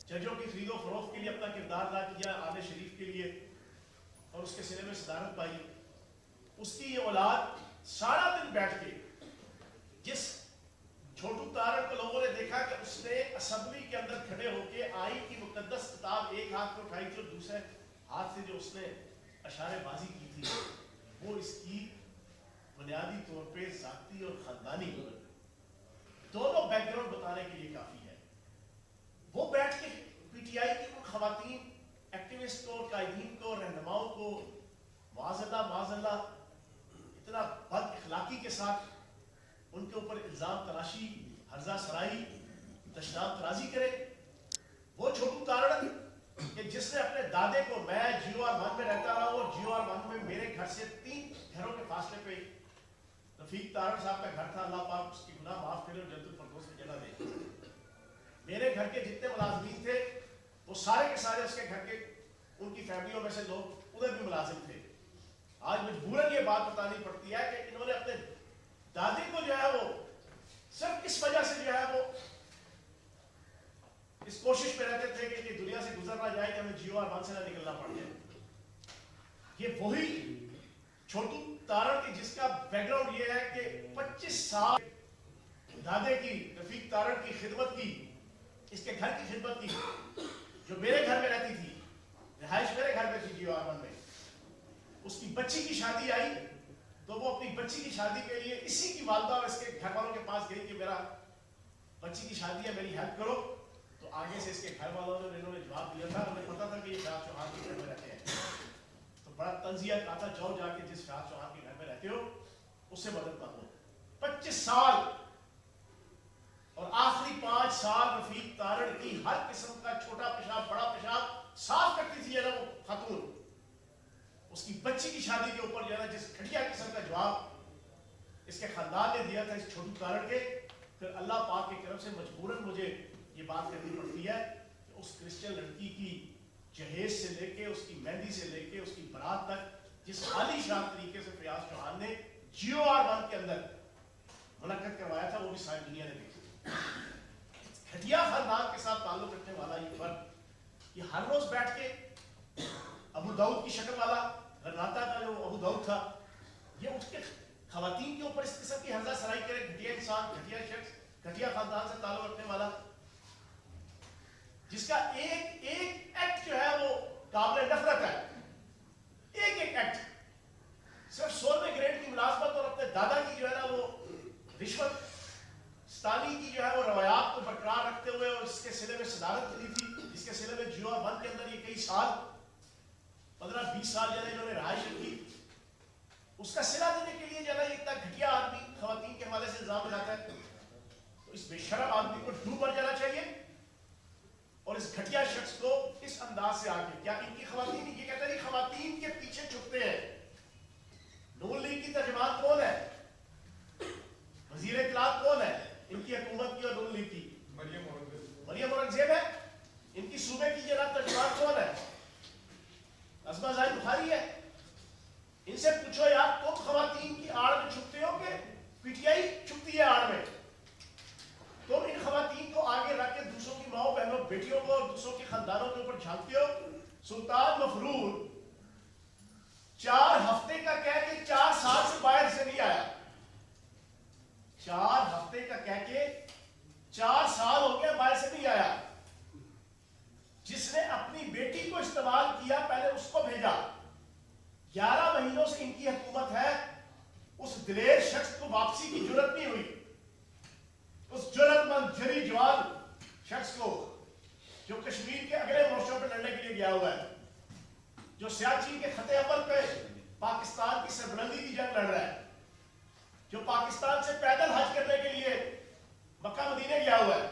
ججوں کی خرید و فروخت کے لیے اپنا کردار ادا کیا آل شریف کے لیے اور اس کے سلے میں صدارت پائی. اس کی یہ اولاد سارا دن بیٹھ کے جس چھوٹو تارڑ کو لوگوں نے دیکھا کہ اس نے اسمبلی کے اندر کھڑے ہو کے آئین کی مقدس کتاب ایک ہاتھ میں اٹھائی تھی اور دوسرے ہاتھ سے جو اس نے اشارے بازی کی تھی وہ اس کی بنیادی طور پہ ذاتی اور خاندانی دونوں بیک گراؤنڈ بتانے کے لیے کافی ہے. وہ بیٹھ کے پی ٹی آئی کی ان خواتین ایکٹیوسٹ کو قائدین کو رہنماؤں کو معاذ اللہ اتنا بد اخلاقی کے ساتھ ان کے اوپر الزام تراشی ہرزہ سرائی تشناب ترازی کرے. وہ چھوٹو تارڑ کہ جس نے اپنے دادے کو میں جیو آر 1 میں رہتا رہا ہوں اور جیو آر 1 میں میرے گھر سے 3 گھروں کے فاصلے پہ رفیق تارڑ صاحب کا گھر تھا. اللہ پاک اس کی گناہ معاف کرے اور جنت الفردوس میں جگہ دے. میرے گھر کے جتنے ملازمین تھے وہ سارے کے سارے اس کے گھر کے ان کی فیملیوں میں سے لوگ ادھر بھی ملازم تھے. آج مجبوراً یہ بات بتانی پڑتی ہے کہ انہوں نے اپنے دادی کو جو ہے وہ صرف اس وجہ سے جو ہے وہ اس کوشش پہ رہتے تھے کہ دنیا سے گزر نہ جائے کہ ہمیں جیو آر 1 سے نہ نکلنا پڑ جائے. یہ وہی چھوٹو تارڑ کی جس کا بیک گراؤنڈ یہ ہے کہ 25 سال دادے کی رفیق تارڑ کی خدمت کی, اس کے گھر کی خدمت کی, جو میرے گھر میں رہتی تھی, رہائش میرے گھر میں تھی جیو آر 1 میں. اس کی بچی کی شادی آئی تو وہ اپنی بچی کی شادی کے لیے اسی کی والدہ اور اس کے گھر والوں کے پاس گئی کہ میرا بچی کی شادی ہے میری ہیلپ کرو. تو آگے سے اس کے گھر والوں نے انہوں نے جواب دیا تھا, انہیں پتا تھا کہ یہ فیاض چوہان کے گھر میں رہتے ہیں, تو بڑا تنزیہ کہا تھا جاؤ جا کے جس فیاض چوہان کے گھر میں رہتے ہو اس سے مدد مانگو. 25 سال اور آخری 5 سال رفیق تارڑ کی ہر قسم کا چھوٹا پیشاب بڑا پیشاب صاف کرتی تھی وہ خاتون. اس کی بچی کی شادی کے اوپر جو ہے جس گھٹیا قسم کا جواب اس کے خاندان نے دیا تھا اس چھوٹو تارڑ کے, پھر اللہ پاک کی طرف سے مجبوراً مجھے یہ بات کرنی پڑتی ہے کہ اس کرسچن لڑکی کی جہیز سے لے کے اس کی مہندی سے لے کے اس کی برات تک جس عالی شان طریقے سے فیاض چوہان نے جیو آر 1 کے اندر منعقد کروایا تھا وہ بھی ساری دنیا نے دیکھی. گھٹیا خاندان کے ساتھ تعلق رکھنے والا یہ فرد یہ ہر روز بیٹھ کے ابو داؤد کی شکل والا غرناطہ کا جو ابو داؤد تھا یہ اٹھ کے خواتین کے اوپر اس قسم کی ہرزہ سرائی کرے. گھٹیا انسان, گھٹیا شخص, گھٹیا خاندان سے تعلق رکھنے والا جس کا ایک ایک ایکٹ جو ہے وہ قابل نفرت ہے. ایک ایک ایکٹ صرف 16ویں گریڈ کی ملازمت اور اپنے دادا کی جو ہے نا وہ رشوت ستانی کی جو ہے وہ روایات کو برقرار رکھتے ہوئے اور اس کے سلے میں صدارت ملی تھی, جس کے سلے میں جیو آر 1 کے اندر یہ کئی سال 15-20 سال جو ہے انہوں نے رہائش رکھی. اس کا صلہ دینے کے لیے جو ہے نا اتنا گھٹیا آدمی خواتین کے حوالے سے الزام لگاتا ہے, تو اس بے شرم آدمی کو ڈوب مر جانا چاہیے. اور اس گھٹیا شخص کو اس انداز سے آگے کیا ان کی خواتین یہ کہتا ہے خواتین کے پیچھے چھپتے ہیں. نون لیگ کی ترجمان کون ہے, وزیر اطلاعات کون ہے ان کی حکومت کی اور نون لیگ کی؟ مریم اورنگزیب ہے. ان کی صوبے کی جناب ترجمان کون ہے؟ عظمہ زاہد بخاری ہے. ان سے پوچھو یار تم خواتین کی آڑ میں چھپتے ہو کہ پی ٹی آئی چھپتی ہے آڑ میں؟ تم ان خواتین کو آگے رکھ کے دوسروں کی ماؤں بہنوں بیٹیوں کو اور دوسروں کے خاندانوں کے اوپر جھانکتے ہو. سلطان مفرور 4 ہفتے کا کہہ کے 4 سال سے باہر سے نہیں آیا. 4 ہفتے کا کہہ کے 4 سال ہو گیا باہر سے نہیں آیا. جس نے اپنی بیٹی کو استعمال کیا پہلے اس کو بھیجا. 11 مہینوں سے ان کی حکومت ہے. اس دلیر شخص کو واپسی کی جرت نہیں ہوئی. اس جرت مند جری جوان شخص کو جو کشمیر کے اگلے مورچوں پہ لڑنے کے لیے گیا ہوا ہے, جو سیاچین کے خطے اول پہ پاکستان کی سربلندی کی جنگ لڑ رہا ہے, جو پاکستان سے پیدل حج کرنے کے لیے مکہ مدینے گیا ہوا ہے,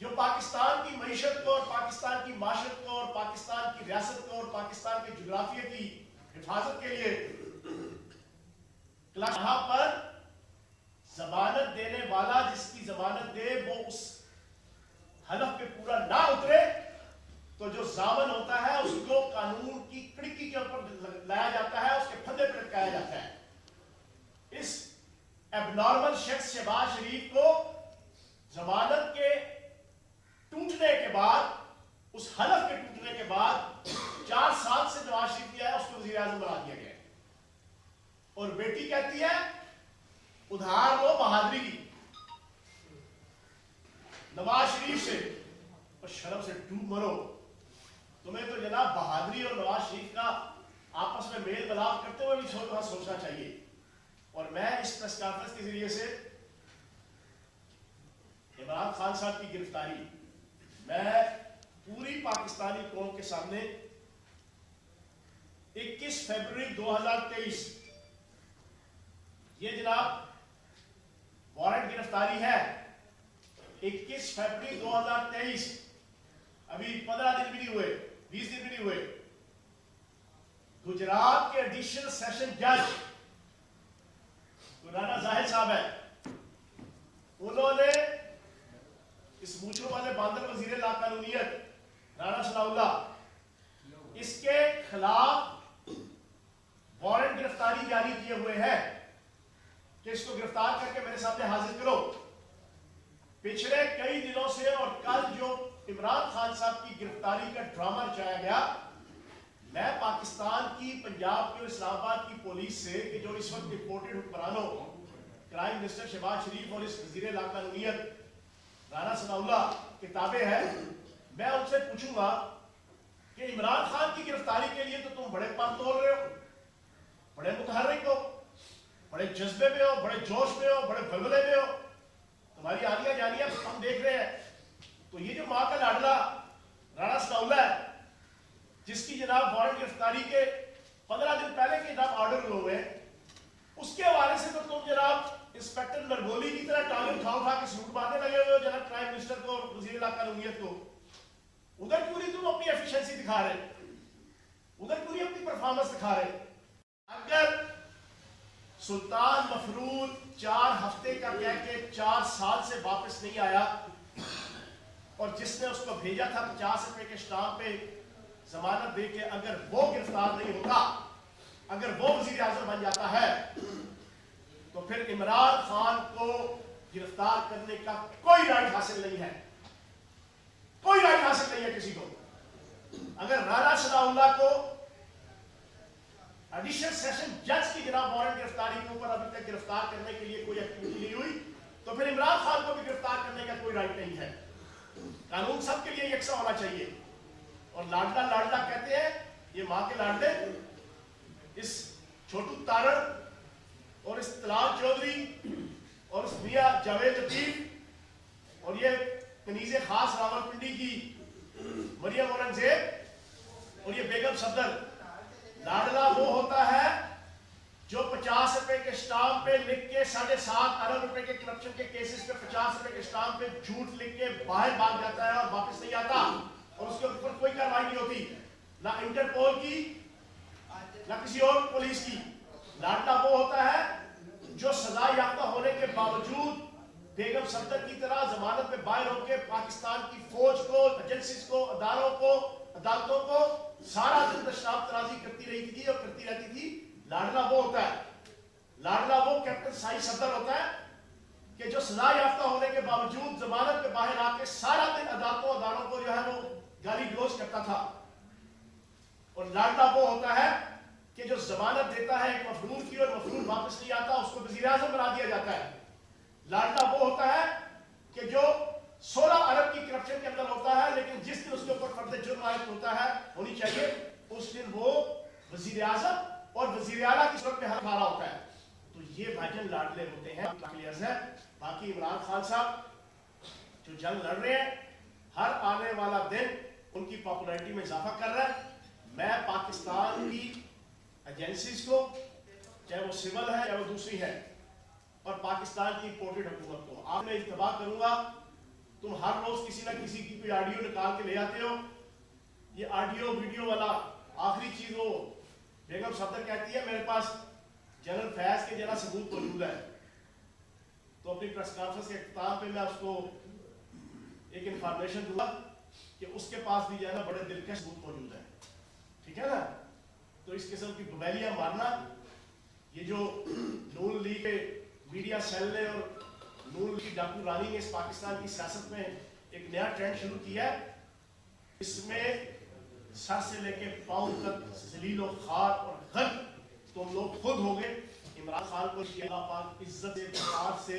جو پاکستان کی معیشت کو اور پاکستان کی معاشرت کو اور پاکستان کی ریاست کو اور پاکستان کے جغرافیہ کی حفاظت کے لیے یہاں پر ضمانت دینے والا جس کی ضمانت دے وہ اس حلف پہ پورا نہ اترے تو جو ضامن ہوتا ہے اس کو قانون کی کھڑکی کے اوپر لایا جاتا ہے, اس کے پھندے پہ لٹکایا جاتا ہے. اس ایب نارمل شخص شہباز شریف کو ضمانت کے ٹوٹنے نواز شریف سے اور شرم سے ڈوب مرو. تمہیں تو جناب بہادری اور نواز شریف کا آپس میں میل ملاپ کرتے ہوئے بھی سوچنا چاہیے. اور میں اس پریس کانفرنس کے ذریعے سے عمران خان صاحب کی گرفتاری میں پوری پاکستانی قوم کے سامنے 21 فروری 2023 یہ جناب وارنٹ گرفتاری ہے. 21 فروری 2023 ابھی 15 دن بھی نہیں ہوئے, 20 دن بھی نہیں ہوئے. گجرات کے ایڈیشنل سیشن جج رانا زاہد صاحب ہے, انہوں نے اس مونچھوں والے باندر وزیر لا قانونیت رانا ثناء اللہ اس کے خلاف وارنٹ گرفتاری جاری کیے ہوئے ہیں کہ اس کو گرفتار کر کے میرے سامنے حاضر کرو. پچھلے کئی دنوں سے اور کل جو عمران خان صاحب کی گرفتاری کا ڈرامہ رچایا گیا, میں پاکستان کی پنجاب کی اور اسلام آباد کی پولیس سے کہ جو اس وقت ڈپورٹڈ حکمرانوں کرائم منسٹر شہباز شریف اور اس وزیر لا قانونیت رانا ثناء اللہ کتابیں ہیں, میں ان سے پوچھوں گا کہ عمران خان کی گرفتاری کے لیے تو تم بڑے پر تول رہے ہو, بڑے متحرک ہو, بڑے جذبے میں ہو, بڑے جوش میں ہو, بڑے بلبلے میں ہو, تمہاری آلیاں جانیاں ہم دیکھ رہے ہیں. تو یہ جو ماں کا لاڈلا رانا ثناء اللہ ہے جس کی جناب وارنٹ گرفتاری کے 15 دن پہلے کے جناب آرڈر ہوئے ہیں, اس کے حوالے سے تو تم جناب انسپیکٹر نرگولی کی طرح ٹانگیں اٹھا کے سلوٹ مارنے لگے ہوئے ہو جناب کرائم منسٹر کو, وزیر لا قانونیت کو. ادھر کیوں نہیں تم اپنی ایفیشنسی دکھا رہے, ادھر کیوں نہیں اپنی پرفارمنس دکھا رہے؟ اگر سلطان مفرود 4 ہفتے کا کہہ کے 4 سال سے واپس نہیں آیا اور جس نے اس کو بھیجا تھا 50 روپے کے اسٹامپ پہ ضمانت دے کے, اگر وہ گرفتار نہیں ہوتا, اگر وہ وزیر اعظم بن جاتا ہے, تو پھر عمران خان کو گرفتار کرنے کا کوئی رائٹ حاصل نہیں ہے, کوئی رائٹ حاصل نہیں ہے کسی کو. اگر رانا ثناء اللہ کو ایڈیشنل سیشن جج کی جناب وارنٹ گرفتاری کے اوپر ابھی تک گرفتار کرنے کے لیے کوئی ایکٹیویٹی نہیں ہوئی, تو پھر عمران خان کو بھی گرفتار کرنے کا کوئی رائٹ نہیں ہے. قانون سب کے لیے یکساں ہونا چاہیے. اور لاڈلا لاڈلا کہتے ہیں, یہ ماں کے لاڈلے اس چھوٹو تارڑ اور اس طلال چودھری اور اس میاں جاوید لطیف اور یہ کنیز خاص راولپنڈی کی مریم اورنگزیب اور یہ بیگم صفدر. لاڈلا وہ ہوتا ہے جو 50 روپے کے اسٹامپ پہ لکھ کے 7.5 ارب روپے کے کرپشن کے کیسز پہ 50 روپے کے اسٹامپ پہ جھوٹ لکھ کے باہر بھاگ جاتا ہے اور واپس نہیں آتا, اور اس کے اوپر کوئی کارروائی نہیں ہوتی, نہ انٹرپول کی نہ کسی اور پولیس کی. لاڈلا وہ ہوتا ہے جو سزا یافتہ ہونے کے باوجود بیگم صفدر کی طرح ضمانت پہ باہر ہو کے پاکستان کی فوج کو, ایجنسیز کو, اداروں کو, عدالتوں کو سارا دن دشنام ترازی کرتی رہی تھی اور کرتی رہتی تھی. لاڈلا وہ ہوتا ہے, لاڈلا وہ کیپٹن سائی صفدر ہوتا ہے کہ جو سزا یافتہ ہونے کے باوجود ضمانت پہ باہر آ کے سارا دن عدالتوں اداروں کو جو ہے وہ گالی گلوچ کرتا تھا. اور لاڈلا وہ ہوتا ہے کہ جو ضمانت دیتا ہے ایک مفرور کی اور مفرور واپس نہیں آتا, اس کو وزیر اعظم بنا دیا جاتا ہے. لاڈلا وہ ہوتا ہے کہ جو 16 ارب کی کرپشن کے اندر ہوتا ہے, لیکن جس دن اس کے اوپر فرد جرم عائد ہوتا ہے ہونی چاہیے اس دن وہ وزیر اعظم اور وزیر اعلیٰ کی صورت میں ہر مارا ہوتا ہے. تو یہ بھاجن لاڈلے ہوتے ہیں. باقی عمران خان صاحب جو جنگ لڑ رہے ہیں, ہر آنے والا دن ان کی پاپولیرٹی میں اضافہ کر رہا ہے. میں پاکستان کی ایجنسیز کو, چاہے وہ سول ہے چاہے وہ دوسری ہے, اور پاکستان کی امپورٹڈ حکومت کو آپ نے اتباع کروں گا, تم ہر روز کسی نہ کسی کی کوئی آڈیو نکال کے لے آتے ہو. یہ آڈیو ویڈیو والا آخری چیز وہ بیگم صفدر کہتی ہے میرے پاس جنرل فیض کے جنرل ثبوت موجود ہے. تو اپنی پریس کانفرنس کے اختتام پہ میں اس کو ایک انفارمیشن دوں گا کہ اس کے پاس بھی جو ہے نا بڑے دلکش ثبوت موجود ہے. ٹھیک ہے نا. تو اس قسم کی گبیلیاں مارنا, یہ جو نون لیگ کے میڈیا سیل نے اور نون لیگ ڈاکو رانی نے اس پاکستان کی سیاست میں ایک نیا ٹرینڈ شروع کیا ہے, اس میں سر سے لے کے پاؤں تک ذلیل و خوار اور غرق تم لوگ خود ہو گئے. عمران خان کو اللہ پاک عزت سے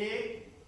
1